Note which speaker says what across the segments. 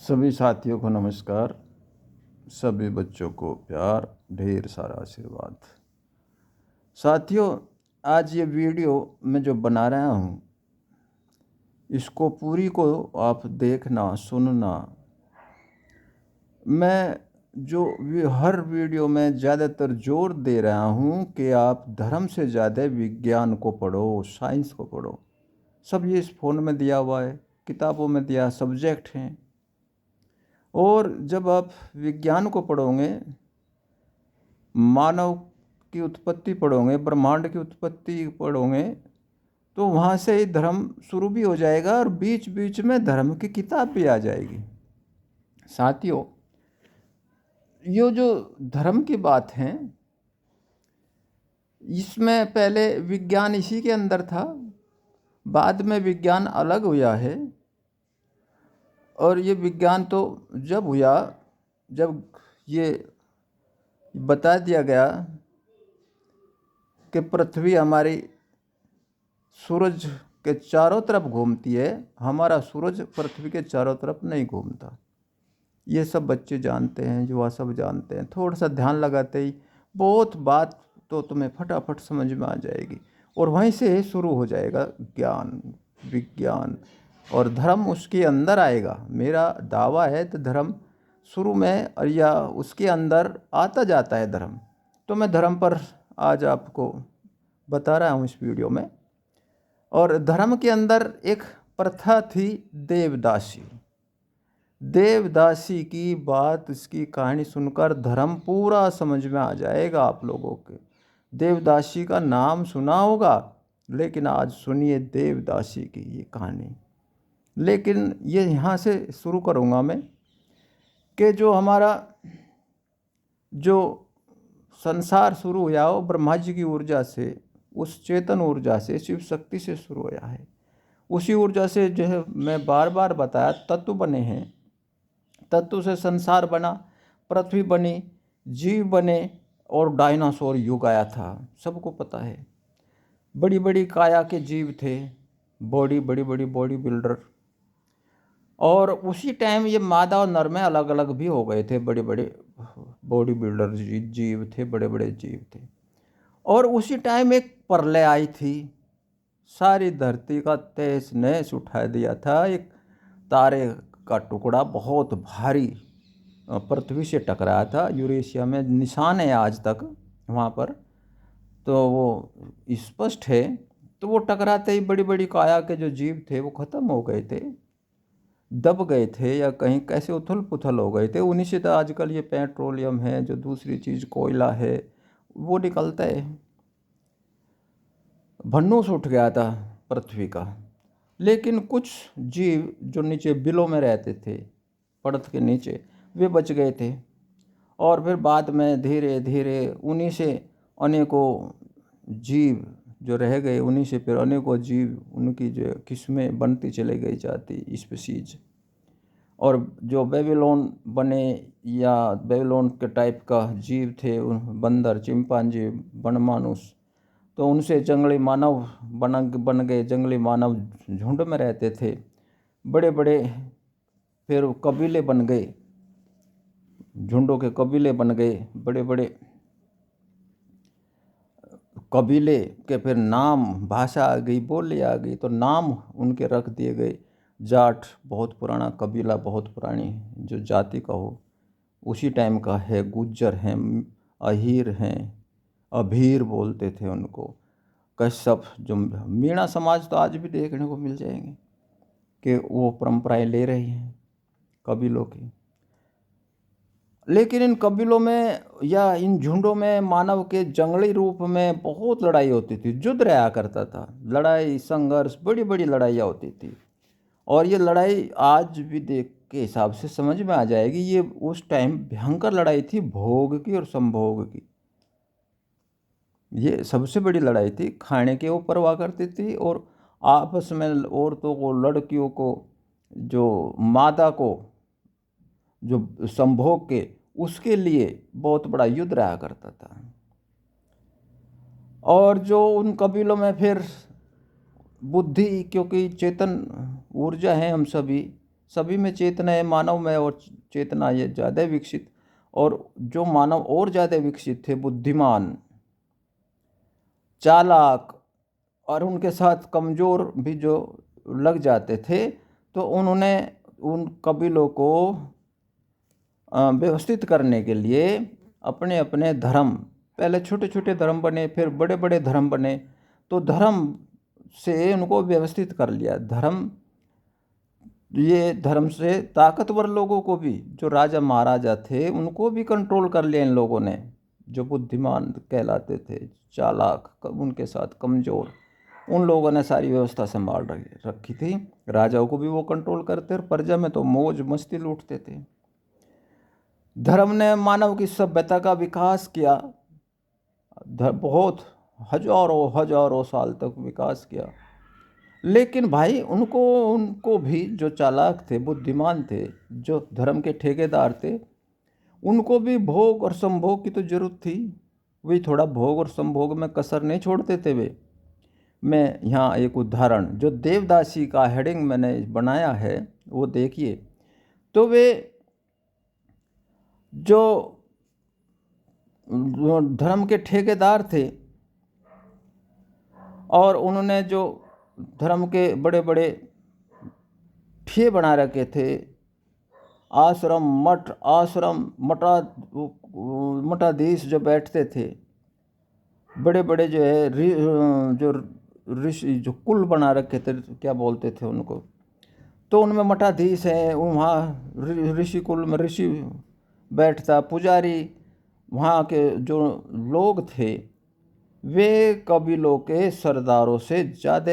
Speaker 1: सभी साथियों को नमस्कार। सभी बच्चों को प्यार, ढेर सारा आशीर्वाद। साथियों, आज ये वीडियो मैं जो बना रहा हूँ, इसको पूरी को आप देखना, सुनना। मैं जो हर वीडियो में ज़्यादातर जोर दे रहा हूँ कि आप धर्म से ज़्यादा विज्ञान को पढ़ो, साइंस को पढ़ो। सब ये इस फ़ोन में दिया हुआ है, किताबों में दिया सब्जेक्ट हैं। और जब आप विज्ञान को पढ़ोगे, मानव की उत्पत्ति पढ़ोगे, ब्रह्मांड की उत्पत्ति पढ़ोगे, तो वहाँ से ही धर्म शुरू भी हो जाएगा और बीच बीच में धर्म की किताब भी आ जाएगी। साथियों, ये जो धर्म की बात है, इसमें पहले विज्ञान इसी के अंदर था, बाद में विज्ञान अलग हुआ है। और ये विज्ञान तो जब हुआ जब ये बता दिया गया कि पृथ्वी हमारी सूरज के चारों तरफ घूमती है, हमारा सूरज पृथ्वी के चारों तरफ नहीं घूमता। ये सब बच्चे जानते हैं, युवा सब जानते हैं। थोड़ा सा ध्यान लगाते ही बहुत बात तो तुम्हें फटाफट समझ में आ जाएगी और वहीं से शुरू हो जाएगा ज्ञान, विज्ञान और धर्म उसके अंदर आएगा। मेरा दावा है तो धर्म शुरू में और या उसके अंदर आता जाता है धर्म। तो मैं धर्म पर आज आपको बता रहा हूँ इस वीडियो में। और धर्म के अंदर एक प्रथा थी देवदासी। देवदासी की बात, इसकी कहानी सुनकर धर्म पूरा समझ में आ जाएगा आप लोगों के। देवदासी का नाम सुना होगा, लेकिन आज सुनिए देवदासी की ये कहानी। लेकिन ये यहाँ से शुरू करूँगा मैं कि जो हमारा जो संसार शुरू हुआ हो ब्रह्मा जी की ऊर्जा से, उस चेतन ऊर्जा से, शिव शक्ति से शुरू हुआ है। उसी ऊर्जा से जो है मैं बार बार बताया तत्व बने हैं। तत्व से संसार बना, पृथ्वी बनी, जीव बने और डायनासोर युग आया था। सबको पता है। बड़ी बड़ी काया के जीव थे, बड़ी बड़ी बॉडी बिल्डर। और उसी टाइम ये मादा और नर में अलग अलग भी हो गए थे। बड़े बड़े बॉडी बिल्डर जीव थे, बड़े बड़े जीव थे। और उसी टाइम एक प्रलय आई थी, सारी धरती का तहस नहस उठा दिया था। एक तारे का टुकड़ा बहुत भारी पृथ्वी से टकराया था। यूरेशिया में निशान है आज तक वहाँ पर, तो वो स्पष्ट है। तो वो टकराते ही बड़ी बड़ी काया के जो जीव थे वो ख़त्म हो गए थे, दब गए थे या कहीं कैसे उथल पुथल हो गए थे। उन्हीं से तो आजकल ये पेट्रोलियम है, जो दूसरी चीज़ कोयला है, वो निकलता है। भन्नूस उठ गया था पृथ्वी का। लेकिन कुछ जीव जो नीचे बिलों में रहते थे, परत के नीचे, वे बच गए थे। और फिर बाद में धीरे धीरे उन्हीं से अनेकों जीव जो रह गए, उन्हीं से फिर अनेकों जीव, उनकी जो किस्में बनती चली गई जाती स्पीसीज। और जो बेबीलोन बने या बेबीलोन के टाइप का जीव थे, बंदर, चिंपांजी, बनमानुस, तो उनसे जंगली मानव बन गए। जंगली मानव झुंड में रहते थे, बड़े बड़े फिर कबीले बन गए, झुंडों के कबीले बन गए, बड़े बड़े कबीले के फिर नाम, भाषा आ गई, बोली आ गई, तो नाम उनके रख दिए गए। जाट बहुत पुराना कबीला, बहुत पुरानी जो जाति का हो, उसी टाइम का है। गुज्जर हैं, अहीर हैं, अभीर बोलते थे उनको। कश्यप, जो मीणा समाज तो आज भी देखने को मिल जाएंगे कि वो परंपराएं ले रही हैं कबीलों की। लेकिन इन कबीलों में या इन झुंडों में मानव के जंगली रूप में बहुत लड़ाई होती थी, युद्ध रहा करता था। लड़ाई, संघर्ष, बड़ी बड़ी लड़ाइयाँ होती थी। और ये लड़ाई आज भी देख के हिसाब से समझ में आ जाएगी, ये उस टाइम भयंकर लड़ाई थी, भोग की और संभोग की। ये सबसे बड़ी लड़ाई थी। खाने के ऊपर हुआ करती थी और आपस में औरतों को, लड़कियों को, जो मादा को जो संभोग के, उसके लिए बहुत बड़ा युद्ध रहा करता था। और जो उन कबीलों में फिर बुद्धि, क्योंकि चेतन ऊर्जा है हम सभी, सभी में चेतना है, मानव में और चेतना ये ज़्यादा विकसित। और जो मानव और ज़्यादा विकसित थे, बुद्धिमान, चालाक, और उनके साथ कमज़ोर भी जो लग जाते थे, तो उन्होंने उन कबीलों को व्यवस्थित करने के लिए अपने अपने धर्म, पहले छोटे छोटे धर्म बने, फिर बड़े बड़े धर्म बने, तो धर्म से उनको व्यवस्थित कर लिया। ये धर्म से ताकतवर लोगों को भी, जो राजा महाराजा थे, उनको भी कंट्रोल कर लिया इन लोगों ने, जो बुद्धिमान कहलाते थे, चालाक, उनके साथ कमज़ोर, उन लोगों ने सारी व्यवस्था संभाल रखी थी। राजाओं को भी वो कंट्रोल करते, और प्रजा में तो मौज मस्ती लूटते थे। धर्म ने मानव की सभ्यता का विकास किया, बहुत हजारों हजारों साल तक विकास किया। लेकिन भाई उनको भी, जो चालाक थे, बुद्धिमान थे, जो धर्म के ठेकेदार थे, उनको भी भोग और संभोग की तो जरूरत थी। वे थोड़ा भोग और संभोग में कसर नहीं छोड़ते थे वे। मैं यहाँ एक उदाहरण, जो देवदासी का हेडिंग मैंने बनाया है वो देखिए। तो वे जो धर्म के ठेकेदार थे, और उन्होंने जो धर्म के बड़े बड़े ठे बना रखे थे, आश्रम मठाधीश जो बैठते थे, बड़े बड़े जो है जो ऋषि, जो कुल बना रखे थे, क्या बोलते थे उनको, तो उनमें मठाधीश हैं, वहाँ ऋषि कुल में ऋषि बैठता, पुजारी, वहाँ के जो लोग थे, वे कबीलों के सरदारों से ज़्यादा,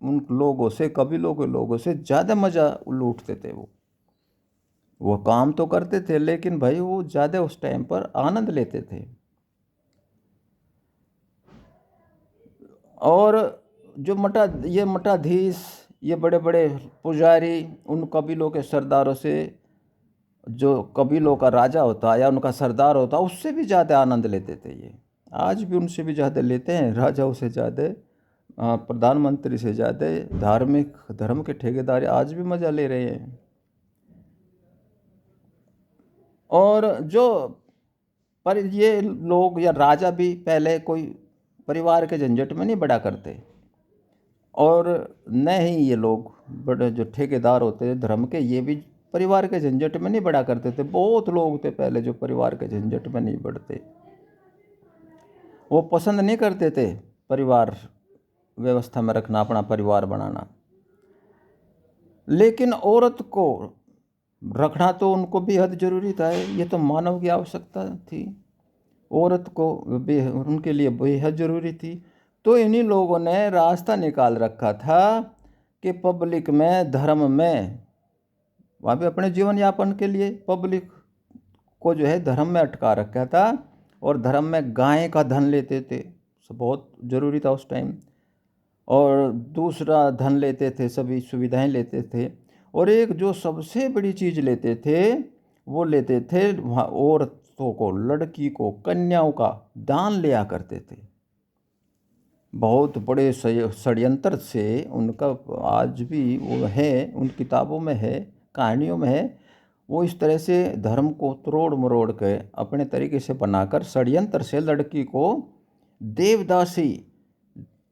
Speaker 1: उन लोगों से, कबीलों के लोगों से ज़्यादा मज़ा लूटते थे। वो काम तो करते थे, लेकिन भाई वो ज़्यादा उस टाइम पर आनंद लेते थे। और जो ये मठाधीश, ये बड़े बड़े पुजारी, उन कबीलों के सरदारों से, जो कबीलों का राजा होता या उनका सरदार होता, उससे भी ज़्यादा आनंद लेते थे। ये आज भी उनसे भी ज़्यादा लेते हैं, राजाओं से ज़्यादा, प्रधानमंत्री से ज़्यादा धार्मिक धर्म के ठेकेदार आज भी मज़ा ले रहे हैं। और पर ये लोग या राजा भी पहले कोई परिवार के झंझट में नहीं बड़ा करते, और न ही ये लोग बड़े जो ठेकेदार होते हैं धर्म के, ये भी परिवार के झंझट में नहीं बड़ा करते थे। बहुत लोग थे पहले जो परिवार के झंझट में नहीं बढ़ते, वो पसंद नहीं करते थे परिवार व्यवस्था में रखना, अपना परिवार बनाना। लेकिन औरत को रखना तो उनको बेहद ज़रूरी था, ये तो मानव की आवश्यकता थी, औरत को उनके लिए बेहद ज़रूरी थी। तो इन्हीं लोगों ने रास्ता निकाल रखा था कि पब्लिक में, धर्म में, वहाँ पे अपने जीवन यापन के लिए पब्लिक को जो है धर्म में अटका रखा था, और धर्म में गाय का धन लेते थे, बहुत ज़रूरी था उस टाइम। और दूसरा धन लेते थे, सभी सुविधाएं लेते थे, और एक जो सबसे बड़ी चीज़ लेते थे, वो लेते थे वहाँ औरतों को, लड़की को, कन्याओं का दान लिया करते थे। बहुत बड़े षड्यंत्र से उनका आज भी वो है, उन किताबों में है, कहानियों में है। वो इस तरह से धर्म को तोड़ मरोड़ के अपने तरीके से बनाकर षड्यंत्र से लड़की को देवदासी,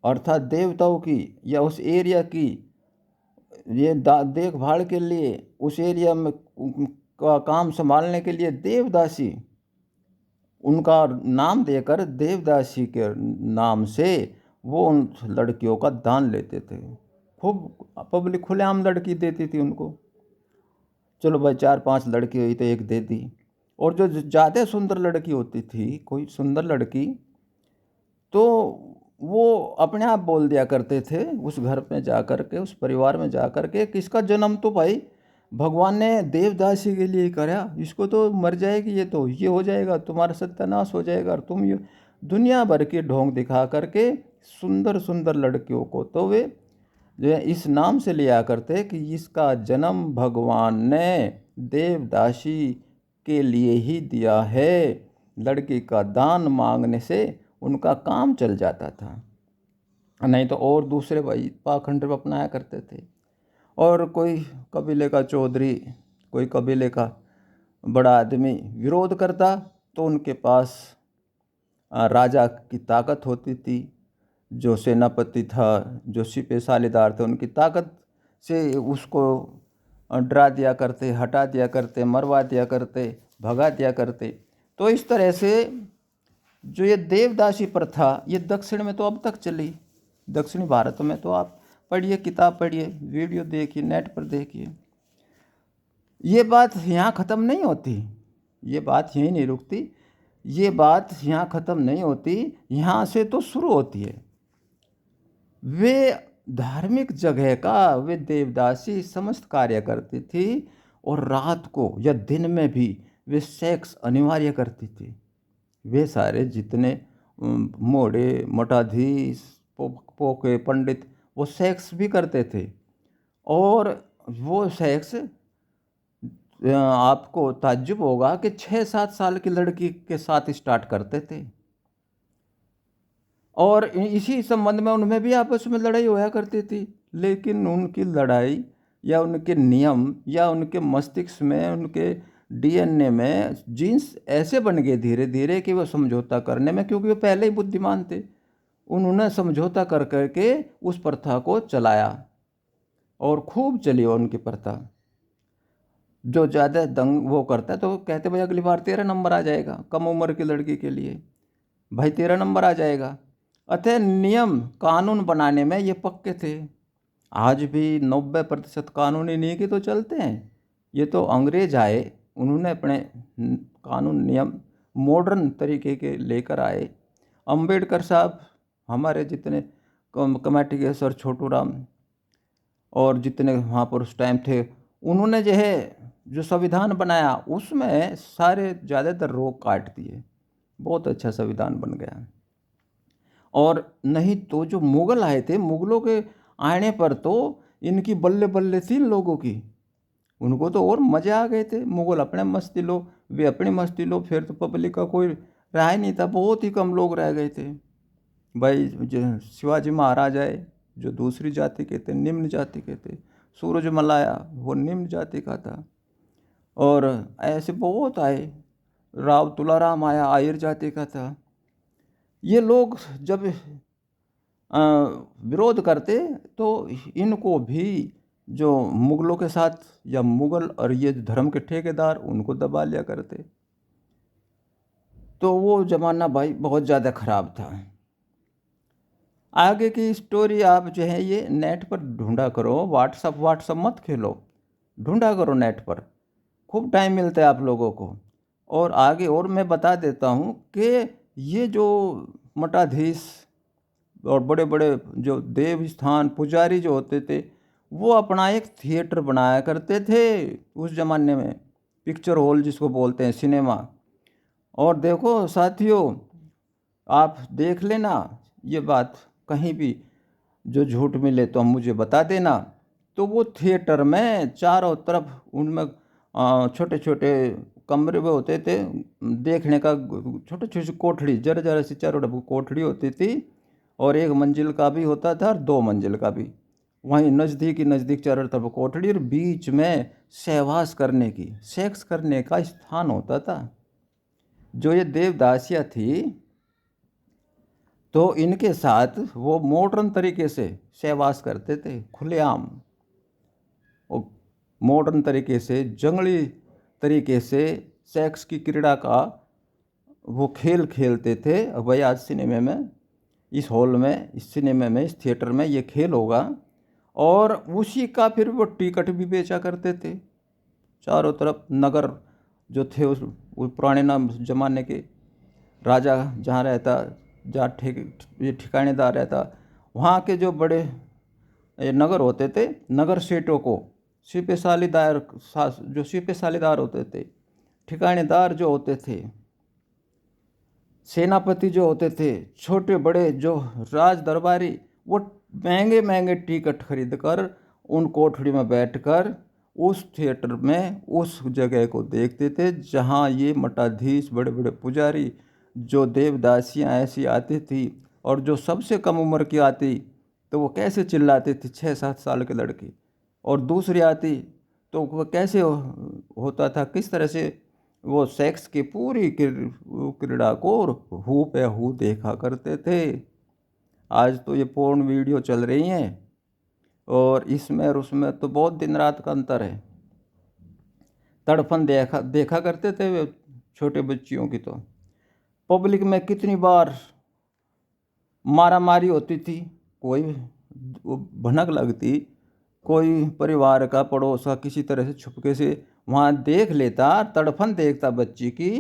Speaker 1: अर्थात देवताओं की या उस एरिया की ये देखभाल के लिए, उस एरिया में का काम संभालने के लिए देवदासी, उनका नाम देकर देवदासी के नाम से वो उन लड़कियों का दान लेते थे। खूब पब्लिक खुलेआम लड़की देती थी उनको, चलो भाई 4-5 लड़की हुई तो एक दे दी। और जो ज़्यादा सुंदर लड़की होती थी, कोई सुंदर लड़की, तो वो अपने आप बोल दिया करते थे उस घर में जा कर के, उस परिवार में जा कर के, किसका जन्म तो भाई भगवान ने देवदासी के लिए करा, इसको तो मर जाएगी, ये तो ये हो जाएगा, तुम्हारा सत्यानाश हो जाएगा। और तुम ये दुनिया भर के ढोंग दिखा करके सुंदर सुंदर लड़कियों को तो वे जो है इस नाम से लिया करते कि इसका जन्म भगवान ने देवदासी के लिए ही दिया है। लड़की का दान मांगने से उनका काम चल जाता था, नहीं तो और दूसरे भाई पाखंड अपनाया करते थे। और कोई कबीले का चौधरी, कोई कबीले का बड़ा आदमी विरोध करता तो उनके पास राजा की ताकत होती थी। जो सेनापति था, जो सिपह सालेदार थे, उनकी ताकत से उसको डरा दिया करते, हटा दिया करते, मरवा दिया करते, भगा दिया करते। तो इस तरह से जो ये देवदासी प्रथा, ये दक्षिण में तो अब तक चली। दक्षिणी भारत में तो आप पढ़िए, किताब पढ़िए, वीडियो देखिए, नेट पर देखिए। ये बात यहाँ ख़त्म नहीं होती, ये बात यहीं नहीं रुकती, ये बात यहाँ ख़त्म नहीं होती, यहाँ से तो शुरू होती है। वे धार्मिक जगह का वे देवदासी समस्त कार्य करती थी और रात को या दिन में भी वे सेक्स अनिवार्य करती थी। वे सारे जितने मोड़े, मठाधीश, पोके, पंडित, वो सेक्स भी करते थे। और वो सेक्स आपको ताज्जुब होगा कि 6-7 साल की लड़की के साथ स्टार्ट करते थे। और इसी संबंध में उनमें भी आपस में लड़ाई होया करती थी। लेकिन उनकी लड़ाई या उनके नियम या उनके मस्तिष्क में, उनके डीएनए में जीन्स ऐसे बन गए धीरे धीरे कि वो समझौता करने में, क्योंकि वो पहले ही बुद्धिमान थे, उन्होंने समझौता कर करके उस प्रथा को चलाया और खूब चली उनकी प्रथा। जो ज़्यादा दंग वो करता है तो कहते भाई अगली बार 13 नंबर आ जाएगा, कम उम्र की लड़की के लिए भाई 13 नंबर आ जाएगा। अतः नियम कानून बनाने में ये पक्के थे। आज भी 90% कानूनी नीति तो चलते हैं। ये तो अंग्रेज आए, उन्होंने अपने कानून नियम मॉडर्न तरीके के लेकर आए। अंबेडकर साहब, हमारे जितने कमेटी के सर छोटू राम और जितने वहाँ पर उस टाइम थे, उन्होंने जो संविधान बनाया उसमें सारे ज़्यादातर रोक काट दिए। बहुत अच्छा संविधान बन गया। और नहीं तो जो मुग़ल आए थे, मुग़लों के आने पर तो इनकी बल्ले बल्ले थी इन लोगों की, उनको तो और मज़े आ गए थे। मुग़ल अपने मस्ती लो, वे अपनी मस्ती लो, फिर तो पब्लिक का कोई रहा ही नहीं था, बहुत ही कम लोग रह गए थे। भाई जो शिवाजी महाराज आए, जो दूसरी जाति के थे, निम्न जाति के थे। सूरजमल आया, वो निम्न जाति का था। और ऐसे बहुत आए, राव तुलाराम आया, आर्य जाति का था। ये लोग जब विरोध करते तो इनको भी जो मुग़लों के साथ या मुग़ल और ये धर्म के ठेकेदार, उनको दबा लिया करते। तो वो ज़माना भाई बहुत ज़्यादा ख़राब था। आगे की स्टोरी आप जो है ये नेट पर ढूंढा करो, व्हाट्सअप मत खेलो, ढूंढा करो नेट पर, खूब टाइम मिलता है आप लोगों को। और आगे और मैं बता देता हूँ कि ये जो मठाधीश और बड़े बड़े जो देव स्थान पुजारी जो होते थे, वो अपना एक थिएटर बनाया करते थे उस ज़माने में, पिक्चर हॉल जिसको बोलते हैं, सिनेमा। और देखो साथियों, आप देख लेना ये बात, कहीं भी जो झूठ मिले तो मुझे बता देना। तो वो थिएटर में चारों तरफ उनमें छोटे छोटे कमरे में होते थे, देखने का छोटे छोटे कोठड़ी, जरा जरा सी चारों कोठड़ी होती थी। और 1 मंजिल का भी होता था और 2 मंजिल का भी। वहीं नज़दीक चारों तरफ कोठड़ी और बीच में सहवास करने की, सेक्स करने का स्थान होता था। जो ये देवदासियाँ थी तो इनके साथ वो मॉडर्न तरीके से सहवास करते थे, खुलेआम, और मॉडर्न तरीके से, जंगली तरीके से सेक्स की क्रीड़ा का वो खेल खेलते थे। भाई आज सिनेमा में, इस हॉल में, इस सिनेमा में, इस थिएटर में ये खेल होगा, और उसी का फिर वो टिकट भी बेचा करते थे। चारों तरफ नगर जो थे उस पुराने ज़माने के, राजा जहाँ रहता, जहाँ ये ठिकानेदार रहता, वहाँ के जो बड़े नगर होते थे, नगर सेठों को सिपह सालेदार होते थे, ठिकानेदार जो होते थे, सेनापति जो होते थे, छोटे बड़े जो राज दरबारी, वो महंगे महंगे टिकट खरीद कर उन कोठड़ी में बैठकर उस थिएटर में उस जगह को देखते थे जहाँ ये मठाधीश, बड़े बड़े पुजारी, जो देवदासियाँ ऐसी आती थी, और जो सबसे कम उम्र की आती तो वो कैसे चिल्लाती थी, 6-7 साल की लड़की, और दूसरी आती तो वह कैसे होता था, किस तरह से वो सेक्स की पूरी क्रीड़ा को हू पे हू देखा करते थे। आज तो ये पोर्न वीडियो चल रही हैं और इसमें और उसमें तो बहुत दिन रात का अंतर है। तड़फन देखा देखा करते थे वे छोटे बच्चियों की। तो पब्लिक में कितनी बार मारा मारी होती थी, कोई भनक लगती, कोई परिवार का पड़ोस का किसी तरह से छुपके से वहाँ देख लेता, तड़फन देखता बच्ची की,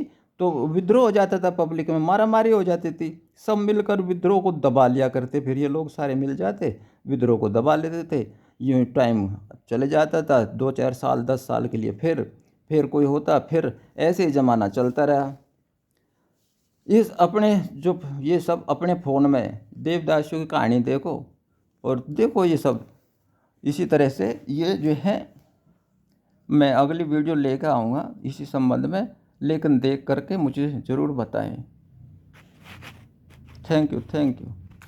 Speaker 1: तो विद्रोह हो जाता था, पब्लिक में मारा मारी हो जाती थी। सब मिलकर विद्रोह को दबा लिया करते, फिर ये लोग सारे मिल जाते, विद्रोह को दबा लेते थे। यूँ टाइम चले जाता था 2-4 साल 10 साल के लिए, फिर कोई होता, फिर ऐसे ही ज़माना चलता रहा। इस अपने जो ये सब अपने फ़ोन में देवदासियों की कहानी देखो और देखो ये सब इसी तरह से ये जो है। मैं अगली वीडियो लेकर आऊँगा इसी संबंध में, लेकिन देख करके मुझे ज़रूर बताएं। Thank you.